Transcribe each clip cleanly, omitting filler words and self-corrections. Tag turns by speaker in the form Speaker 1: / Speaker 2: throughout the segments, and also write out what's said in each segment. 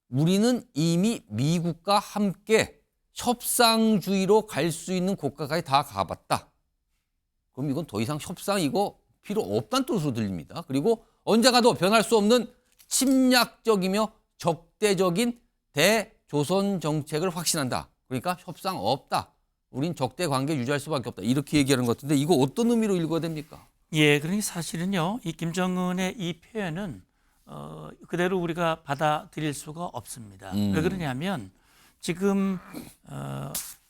Speaker 1: 우리는 이미 미국과 함께 협상주의로 갈 수 있는 곳까지 다 가봤다. 그럼 이건 더 이상 협상 이거 필요 없다는 뜻으로 들립니다. 그리고 언제 가도 변할 수 없는 침략적이며 적대적인 대조선 정책을 확신한다. 그러니까 협상 없다. 우린 적대 관계 유지할 수밖에 없다. 이렇게 얘기하는 것 같은데 이거 어떤 의미로 읽어야 됩니까?
Speaker 2: 예, 그러니까 사실은요, 이 김정은의 이 표현은 그대로 우리가 받아들일 수가 없습니다. 왜 그러냐면 지금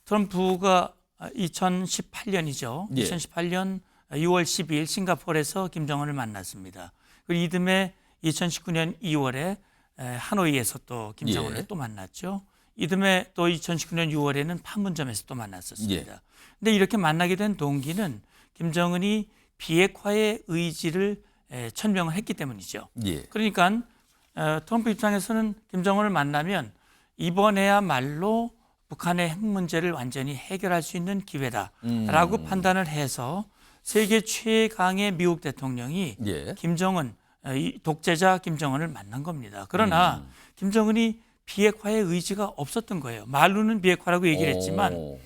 Speaker 2: 트럼프가 2018년이죠.
Speaker 1: 예.
Speaker 2: 2018년 6월 12일 싱가포르에서 김정은을 만났습니다. 그리고 이듬해 2019년 2월에 하노이에서 또 김정은을
Speaker 1: 예.
Speaker 2: 또 만났죠. 이듬해 또 2019년 6월에는 판문점에서 또 만났었습니다.
Speaker 1: 예.
Speaker 2: 근데 이렇게 만나게 된 동기는 김정은이 비핵화의 의지를 천명을 했기 때문이죠.
Speaker 1: 예.
Speaker 2: 그러니까 트럼프 입장에서는 김정은을 만나면 이번에야말로 북한의 핵 문제를 완전히 해결할 수 있는 기회다라고 판단을 해서 세계 최강의 미국 대통령이
Speaker 1: 예.
Speaker 2: 김정은, 이 독재자 김정은을 만난 겁니다. 그러나 김정은이 비핵화의 의지가 없었던 거예요. 말로는 비핵화라고 얘기를 했지만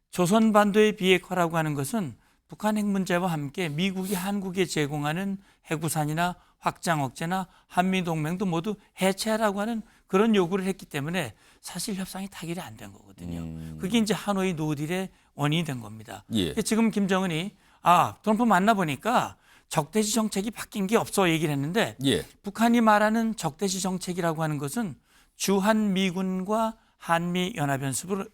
Speaker 2: 조선반도의 비핵화라고 하는 것은 북한 핵 문제와 함께 미국이 한국에 제공하는 해구산이나 확장 억제나 한미동맹도 모두 해체하라고 하는 그런 요구를 했기 때문에 사실 협상이 타결이 안 된 거거든요. 그게 이제 하노이 노딜의 원인이 된 겁니다.
Speaker 1: 예.
Speaker 2: 지금 김정은이 트럼프 만나보니까 적대시 정책이 바뀐 게 없어 얘기를 했는데
Speaker 1: 예.
Speaker 2: 북한이 말하는 적대시 정책이라고 하는 것은 주한미군과 한미연합연습을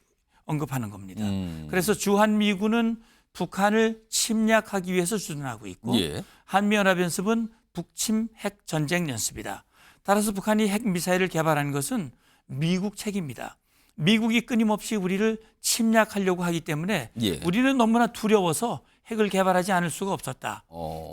Speaker 2: 언급하는 겁니다. 그래서 주한미군은 북한을 침략하기 위해서 주둔하고 있고
Speaker 1: 예.
Speaker 2: 한미연합연습은 북침 핵 전쟁 연습이다. 따라서 북한이 핵 미사일을 개발한 것은 미국 책임이다. 미국이 끊임없이 우리를 침략하려고 하기 때문에
Speaker 1: 예.
Speaker 2: 우리는 너무나 두려워서 핵을 개발하지 않을 수가 없었다.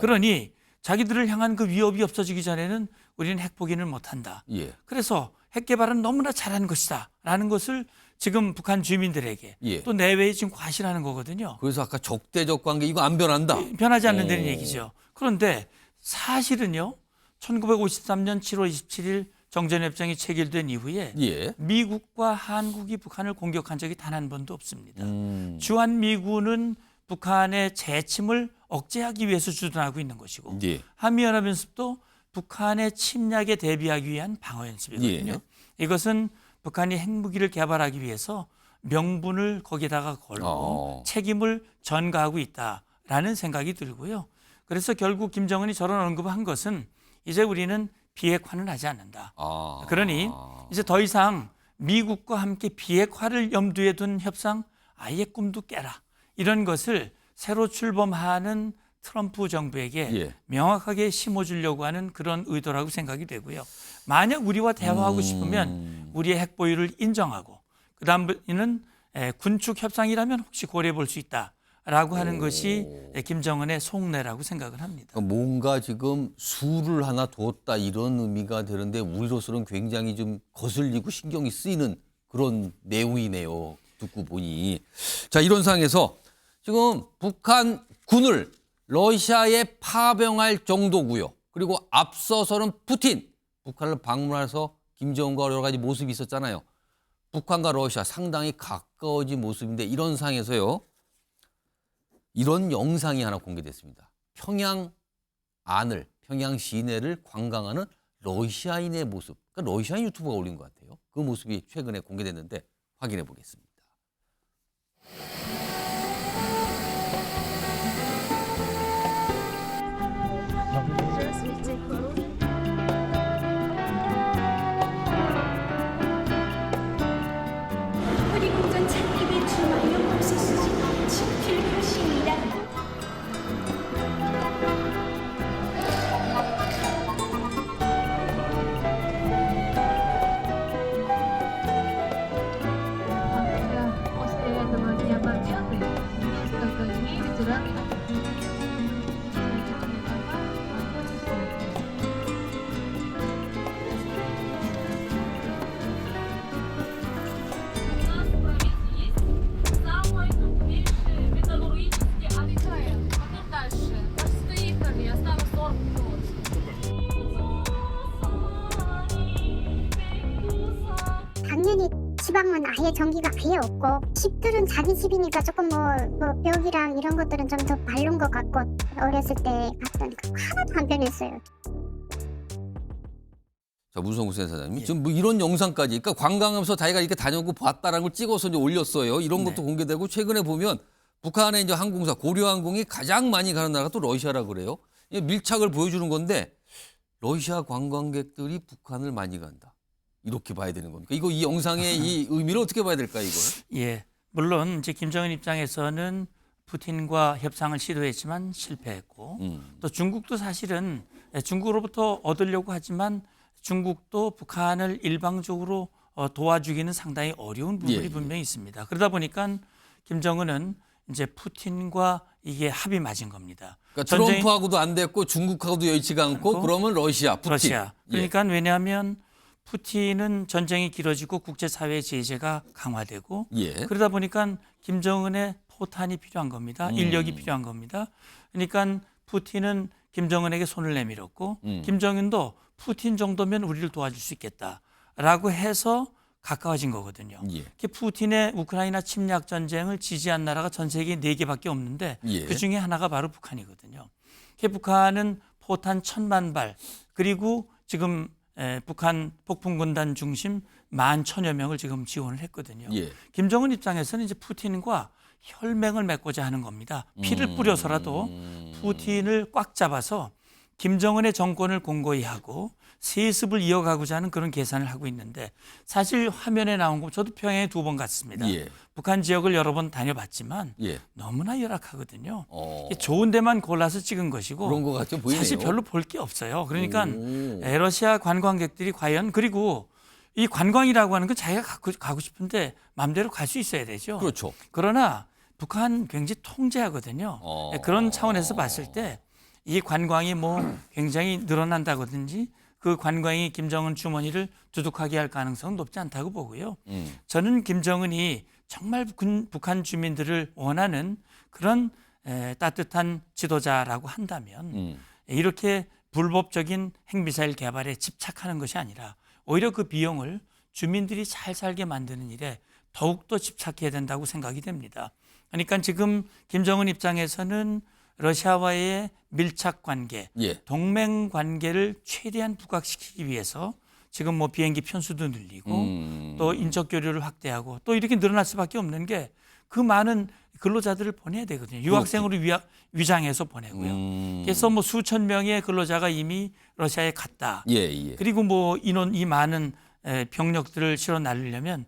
Speaker 2: 그러니 자기들을 향한 그 위협이 없어지기 전에는 우리는 핵 포기는 못한다.
Speaker 1: 예.
Speaker 2: 그래서 핵 개발은 너무나 잘한 것이다. 라는 것을 지금 북한 주민들에게
Speaker 1: 예.
Speaker 2: 또 내외에 지금 과시하는 거거든요.
Speaker 1: 그래서 아까 적대적 관계 이거 안 변한다.
Speaker 2: 변하지 않는다는 얘기죠. 그런데 사실은요. 1953년 7월 27일 정전협정이 체결된 이후에
Speaker 1: 예.
Speaker 2: 미국과 한국이 북한을 공격한 적이 단 한 번도 없습니다. 주한미군은 북한의 재침을 억제하기 위해서 주둔하고 있는 것이고
Speaker 1: 예.
Speaker 2: 한미연합연습도 북한의 침략에 대비하기 위한 방어연습이거든요.
Speaker 1: 예.
Speaker 2: 이것은 북한이 핵무기를 개발하기 위해서 명분을 거기다가 걸고 책임을 전가하고 있다라는 생각이 들고요. 그래서 결국 김정은이 저런 언급을 한 것은 이제 우리는 비핵화는 하지 않는다. 그러니 이제 더 이상 미국과 함께 비핵화를 염두에 둔 협상 아예 꿈도 깨라. 이런 것을 새로 출범하는 트럼프 정부에게
Speaker 1: 예.
Speaker 2: 명확하게 심어주려고 하는 그런 의도라고 생각이 되고요. 만약 우리와 대화하고 싶으면 우리의 핵 보유를 인정하고 그다음에는 군축 협상이라면 혹시 고려해 볼 수 있다라고 하는 것이 김정은의 속내라고 생각을 합니다.
Speaker 1: 그러니까 뭔가 지금 수를 하나 뒀다 이런 의미가 되는데 우리로서는 굉장히 좀 거슬리고 신경이 쓰이는 그런 내용이네요. 듣고 보니. 자, 이런 상황에서 지금 북한 군을 러시아에 파병할 정도고요. 그리고 앞서서는 북한을 방문해서 김정은과 여러 가지 모습이 있었잖아요. 북한과 러시아 상당히 가까워진 모습인데 이런 상황에서요. 이런 영상이 하나 공개됐습니다. 평양 시내를 관광하는 러시아인의 모습. 그러니까 러시아인 유튜버가 올린 것 같아요. 그 모습이 최근에 공개됐는데 확인해 보겠습니다.
Speaker 3: 우리 공전 찾기에 주말로 없으시지 친필하십니다.
Speaker 4: Australia teman-teman 지방은 아예 전기가 아예 없고 집들은 자기 집이니까 조금 뭐 벽이랑 이런 것들은 좀 더 바른 것 같고 어렸을 때 봤던 그 하나도 안 변했어요.
Speaker 1: 자, 문성구 센터장님.
Speaker 2: 예.
Speaker 1: 지금 뭐 이런 영상까지, 그러니까 관광하면서 자기가 이렇게 다녀오고 봤다라는 걸 찍어서 이제 올렸어요. 이런 것도
Speaker 2: 네.
Speaker 1: 공개되고 최근에 보면 북한의 이제 항공사 고려항공이 가장 많이 가는 나라가 또 러시아라 그래요. 이 밀착을 보여주는 건데 러시아 관광객들이 북한을 많이 간다. 이렇게 봐야 되는 겁니까? 이거 이 영상의 이 의미를 어떻게 봐야 될까 이걸?
Speaker 2: 예, 물론 이제 김정은 입장에서는 푸틴과 협상을 시도했지만 실패했고 또 중국도 사실은 중국으로부터 얻으려고 하지만 중국도 북한을 일방적으로 도와주기는 상당히 어려운 부분이
Speaker 1: 예, 예.
Speaker 2: 분명히 있습니다. 그러다 보니까 김정은은 이제 푸틴과 이게 합이 맞은 겁니다.
Speaker 1: 그러니까 트럼프하고도 안 됐고 중국하고도 여의치가 않고 그러면 러시아, 푸틴.
Speaker 2: 러시아. 그러니까 왜냐하면 푸틴은 전쟁이 길어지고 국제사회의 제재가 강화되고
Speaker 1: 예.
Speaker 2: 그러다 보니까 김정은의 포탄이 필요한 겁니다. 인력이 필요한 겁니다. 그러니까 푸틴은 김정은에게 손을 내밀었고 김정은도 푸틴 정도면 우리를 도와줄 수 있겠다라고 해서 가까워진 거거든요.
Speaker 1: 예.
Speaker 2: 푸틴의 우크라이나 침략 전쟁을 지지한 나라가 전 세계에 4개밖에 없는데
Speaker 1: 예.
Speaker 2: 그중에 하나가 바로 북한이거든요. 북한은 포탄 1000만 발 그리고 지금 북한 폭풍군단 중심 11,000여 명을 지금 지원을 했거든요.
Speaker 1: 예.
Speaker 2: 김정은 입장에서는 이제 푸틴과 혈맹을 맺고자 하는 겁니다. 피를 뿌려서라도 푸틴을 꽉 잡아서 김정은의 정권을 공고히 하고 세습을 이어가고자 하는 그런 계산을 하고 있는데 사실 화면에 나온 거 저도 평양에 2번 갔습니다.
Speaker 1: 예.
Speaker 2: 북한 지역을 여러 번 다녀봤지만
Speaker 1: 예.
Speaker 2: 너무나 열악하거든요. 좋은 데만 골라서 찍은 것이고
Speaker 1: 그런 것 같죠 보이네요.
Speaker 2: 사실 별로 볼 게 없어요. 그러니까
Speaker 1: 오.
Speaker 2: 러시아 관광객들이 과연 그리고 이 관광이라고 하는 건 자기가 가고 싶은데 마음대로 갈 수 있어야 되죠.
Speaker 1: 그렇죠.
Speaker 2: 그러나 북한 굉장히 통제하거든요. 그런 차원에서 봤을 때 이 관광이 뭐 굉장히 늘어난다든지 그 관광이 김정은 주머니를 두둑하게 할 가능성은 높지 않다고 보고요. 저는 김정은이 정말 북한 주민들을 원하는 그런 따뜻한 지도자라고 한다면 이렇게 불법적인 핵미사일 개발에 집착하는 것이 아니라 오히려 그 비용을 주민들이 잘 살게 만드는 일에 더욱더 집착해야 된다고 생각이 됩니다. 그러니까 지금 김정은 입장에서는 러시아와의 밀착 관계,
Speaker 1: 예.
Speaker 2: 동맹 관계를 최대한 부각시키기 위해서 지금 뭐 비행기 편수도 늘리고 또 인적 교류를 확대하고 또 이렇게 늘어날 수밖에 없는 게 그 많은 근로자들을 보내야 되거든요. 유학생으로 위장해서 보내고요. 그래서 뭐 수천 명의 근로자가 이미 러시아에 갔다.
Speaker 1: 예, 예.
Speaker 2: 그리고 뭐 인원 이 많은 병력들을 실어 날리려면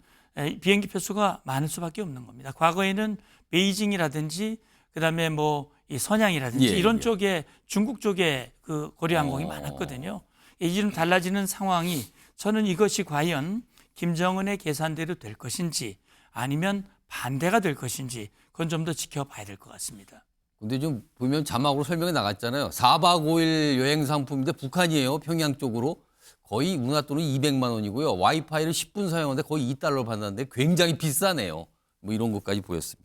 Speaker 2: 비행기 편수가 많을 수밖에 없는 겁니다. 과거에는 베이징이라든지 그다음에 뭐 이 선양이라든지
Speaker 1: 예,
Speaker 2: 이런
Speaker 1: 예.
Speaker 2: 쪽에 중국 쪽에 그 고려 항공이 많았거든요. 이제는 달라지는 상황이 저는 이것이 과연 김정은의 계산대로 될 것인지 아니면 반대가 될 것인지 그건 좀 더 지켜봐야 될 것 같습니다.
Speaker 1: 근데 좀 보면 자막으로 설명이 나갔잖아요. 4박 5일 여행 상품인데 북한이에요. 평양 쪽으로. 거의 문화 돈은 200만 원이고요. 와이파이를 10분 사용하는데 거의 $2 받는데 굉장히 비싸네요. 뭐 이런 것까지 보였습니다.